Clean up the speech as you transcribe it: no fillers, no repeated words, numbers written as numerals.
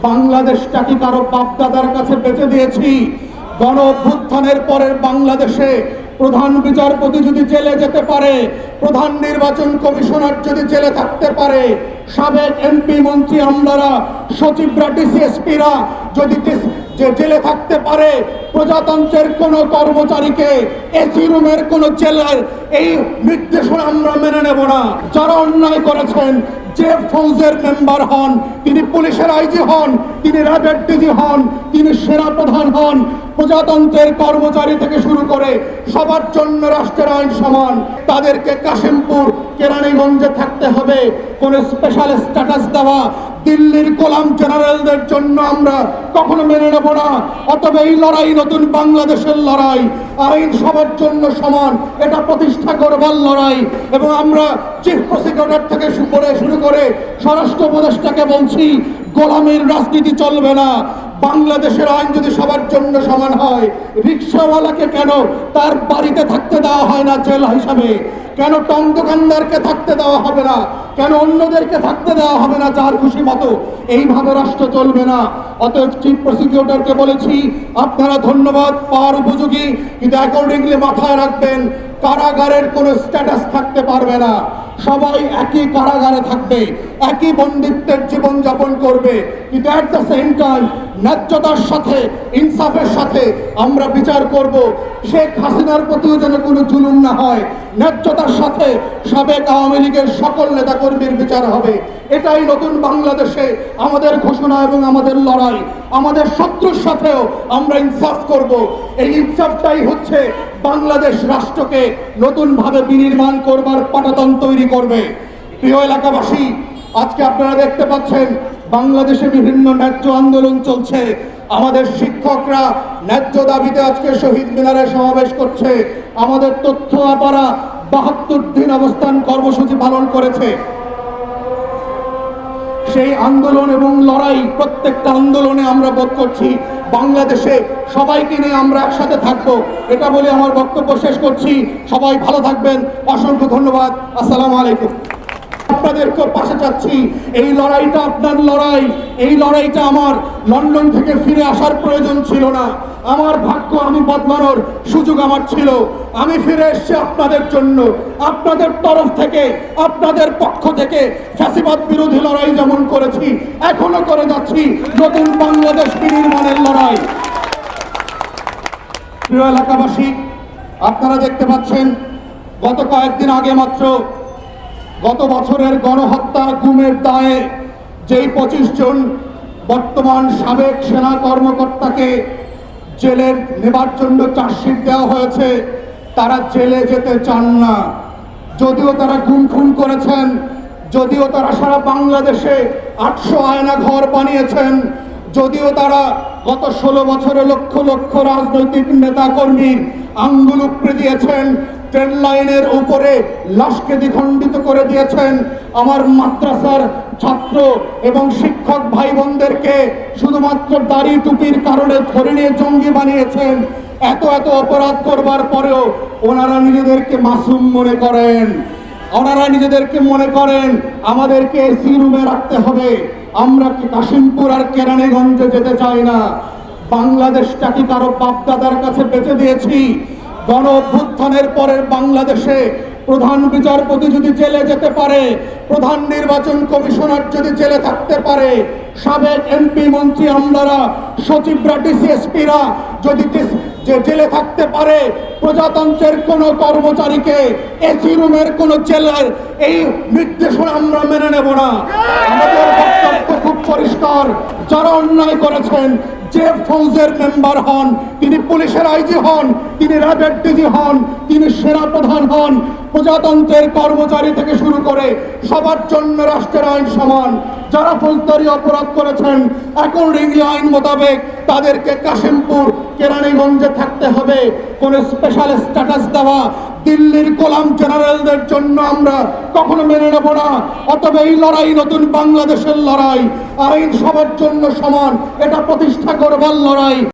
বাংলাদেশটা কি কারো বাপদাদার কাছে বেঁচে দিয়েছি? গণ অভ্যুত্থানের পরের বাংলাদেশে প্রধান বিচারপতি যদি জেলে যেতে পারে, প্রধান নির্বাচন কমিশনার যদি জেলে থাকতে পারে, সাবেক এমপি মন্ত্রী আমলারা, সচিবরা, ডিসিএসপিরা যদি জেলে থাকতে পারে, প্রজাতন্ত্রের কোন কর্মচারীকে এসি রুমের কোন জেলার এই নির্দেশনা আমরা মেনে নেব না। যারা অন্যায় করেছেন, যে ফৌজের মেম্বার হন, তিনি পুলিশের আইজি হন, তিনি র্যাবের ডিজি হন, তিনি সেনা প্রধান হন, প্রজাতন্ত্রের কর্মচারী থেকে শুরু করে সবার জন্য রাষ্ট্রের আইন সমান। তাদেরকে কাশিমপুর, কেরানীগঞ্জে থাকতে হবে। কোন স্পেশাল স্ট্যাটাস দেওয়া দিল্লির গোলাম জেনারেলদের জন্য আমরা কখনো মেনে নেব না। অতএব এই লড়াই নতুন বাংলাদেশের লড়াই, আইন সবার জন্য সমান, এটা প্রতিষ্ঠা করবার লড়াই। এবং আমরা চিফ প্রসিকিউটর থেকে শুরু করে স্বরাষ্ট্র উপদেষ্টাকে বলছি, গোলামীর রাজনীতি চলবে না। বাংলাদেশের আইন যদি সবার জন্য সমান হয়, রিক্সাওয়ালাকে কেন তার বাড়িতে থাকতে দেওয়া হয় না জেল হিসাবে? কেন টং দোকানদারকে থাকতে দেওয়া হবে না? কেন অন্যদেরকে থাকতে দেওয়া হবে না যার খুশি মতো? এইভাবে রাষ্ট্র চলবে না। অতএব চিফ প্রসিকিউটরকে বলেছি, আপনারা ধন্যবাদ পাওয়ার উপযোগী, কিন্তু অ্যাকর্ডিংলি মাথায় রাখবেন, কারাগারের কোনো স্ট্যাটাস থাকতে পারবে না। সবাই একই কারাগারে থাকবে, একই বন্দিত্বের জীবনযাপন করবে, কিন্তু অ্যাট দ্য সেম টাইম ন্যায্যতার সাথে, ইনসাফের সাথে আমরা বিচার করব। শেখ হাসিনার প্রতিও যেন কোনো জুলুম না হয়। ন্যায্যতার সাথে সাবেক আওয়ামী লীগের সকল নেতাকর্মীর বিচার হবে। এটাই নতুন বাংলাদেশে আমাদের ঘোষণা এবং আমাদের লড়াই। আমাদের শত্রুর সাথেও আমরা ইনসাফ করব। এই ইনসাফটাই হচ্ছে বাংলাদেশ রাষ্ট্রকে নতুনভাবে বিনির্মাণ করবার পাটাতন তৈরি করবে। প্রিয় এলাকাবাসী, আজকে আপনারা দেখতে পাচ্ছেন বাংলাদেশে বিভিন্ন ন্যায্য আন্দোলন চলছে। আমাদের শিক্ষকরা ন্যায্য দাবিতে আজকে শহীদ মিনারে সমাবেশ করছে। আমাদের তথ্য আপারা ৭২ দিন অবস্থান কর্মসূচি পালন করেছে। সেই আন্দোলন এবং লড়াই, প্রত্যেকটা আন্দোলনে আমরা বোধ করছি বাংলাদেশে সবাইকে নিয়ে আমরা একসাথে থাকবো। এটা বলে আমার বক্তব্য শেষ করছি। সবাই ভালো থাকবেন। অসংখ্য ধন্যবাদ। আসসালামু আলাইকুম। আপনাদেরকে পাশে চাচ্ছি। এই লড়াইটা আপনার লড়াই। এই লড়াইটা আমার লন্ডন থেকে ফিরে আসার প্রয়োজন ছিল না। আমার ভাগ্য আমি বদলানোর সুযোগ আমার ছিল। আমি ফিরে এসেছি আপনাদের জন্য। আপনাদের তরফ থেকে, আপনাদের পক্ষ থেকে ফ্যাসিবাদ বিরোধী লড়াই যেমন করেছি, এখনো করে যাচ্ছি নতুন বাংলাদেশ বিনির্মাণের লড়াই। প্রিয় এলাকাবাসী, আপনারা দেখতে পাচ্ছেন গত কয়েকদিন আগে মাত্র গত বছরের গণহত্যা গুমের দায়ে যেই 25 জন বর্তমান সাবেক সেনা কর্মকর্তাকে জেলে নেবার জন্য চার্জশিট দেওয়া হয়েছে, তারা জেলে যেতে চান না। যদিও তারা গুম খুন করেছেন, যদিও তারা সারা বাংলাদেশে 800 আয়না ঘর বানিয়েছেন, যদিও তারা গত 16 বছরে লক্ষ লক্ষ রাজনৈতিক নেতাকর্মীর আঙ্গুল উপড়ে দিয়েছেন, ট্রেন লাইনের উপরে লাশকে দ্বিখণ্ডিত করে দিয়েছেন, আমার মাদ্রাসার ছাত্র এবং শিক্ষক ভাই বোনদেরকে শুধুমাত্র দাড়ি টুপির কারণে ধরে নিয়ে জঙ্গি বানিয়েছেন। এত এত অপরাধ করবার পরেও ওনারা নিজেদেরকে মাসুম মনে করেন। ওনারা নিজেদেরকে মনে করেন আমাদেরকে এসি রুমে রাখতে হবে। আমরা কি কাশিমপুর আর কেরানীগঞ্জে যেতে চাই না। বাংলাদেশটা কি কারো বাপদাদার কাছে বেঁচে দিয়েছি? গণ অভ্যুত্থানের পরের বাংলাদেশে প্রধান বিচারপতি যদি জেলে যেতে পারে, প্রধান নির্বাচন কমিশনার যদি জেলে থাকতে পারে, সাবেক এমপি মন্ত্রী আমলারা, সচিবরা, ডিসিএসপিরা যদি জেলে থাকতে পারে, প্রজাতন্ত্রের কোন কর্মচারীকে এসি রুমের কোন জেলার এই নির্দেশনা আমরা মেনে নেব না। আমাদের বক্তব্য খুব পরিষ্কার। যারা অন্যায় করেছেন, যে ফৌজের মেম্বার হন, তিনি পুলিশের আইজি হন, তিনি র্যাবের ডিজি হন, তিনি সেনা প্রধান হন, প্রজাতন্ত্রের কর্মচারী থেকে শুরু করে সবার জন্য রাষ্ট্রের আইন সমান। যারা ফৌজদারি অপরাধ করেছেন, অ্যাকর্ডিংলি আইন মোতাবেক তাদেরকে কাশিমপুর, কেরানীগঞ্জে থাকতে হবে। কোন স্পেশাল স্ট্যাটাস দেওয়া দিল্লির গোলাম জেনারেলদের জন্য আমরা কখনো মেনে নেব না। অতএব এই লড়াই নতুন বাংলাদেশের লড়াই, আইন সবার জন্য সমান, এটা প্রতিষ্ঠা করবার লড়াই।